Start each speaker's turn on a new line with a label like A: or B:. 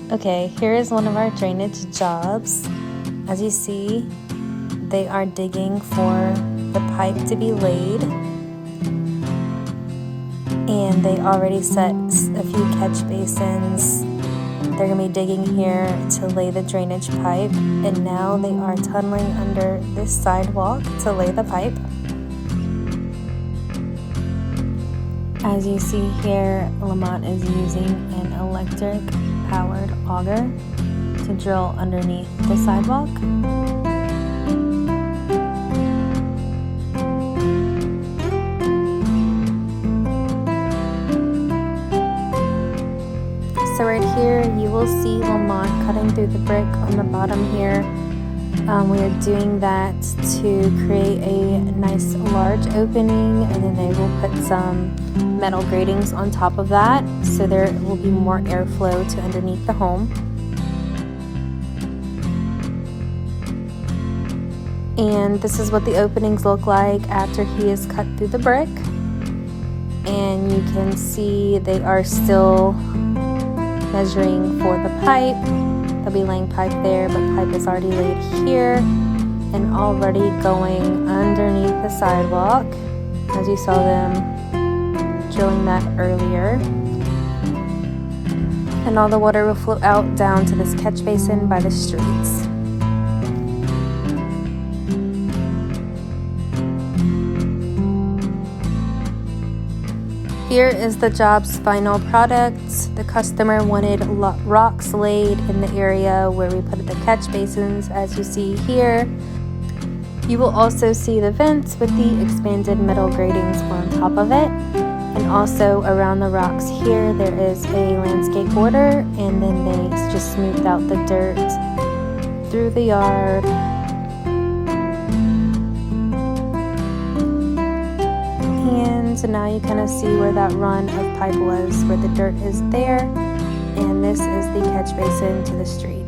A: Okay, here is one of our drainage jobs. As you see, they are digging for the pipe to be laid, and they already set a few catch basins. They're going to be digging here to lay the drainage pipe, and now they are tunneling under this sidewalk to lay the pipe. As you see here, Lamont is using an electric powered auger to drill underneath the sidewalk. So right here you will see Lamont cutting through the brick on the bottom here. We are doing that to create a nice large opening, and then they will put some metal gratings on top of that so there will be more airflow to underneath the home. And this is what the openings look like after he has cut through the brick. And you can see they are still measuring for the pipe. They'll be laying pipe there, but pipe is already laid here and already going underneath the sidewalk, as you saw them drilling that earlier. And all the water will flow out down to this catch basin by the streets. Here is the job's final product. The customer wanted rocks laid in the area where we put the catch basins, as you see here. You will also see the vents with the expanded metal gratings on top of it. And also around the rocks here, there is a landscape border, and then they just smoothed out the dirt through the yard. So now you kind of see where that run of pipe was, where the dirt is there, and this is the catch basin to the street.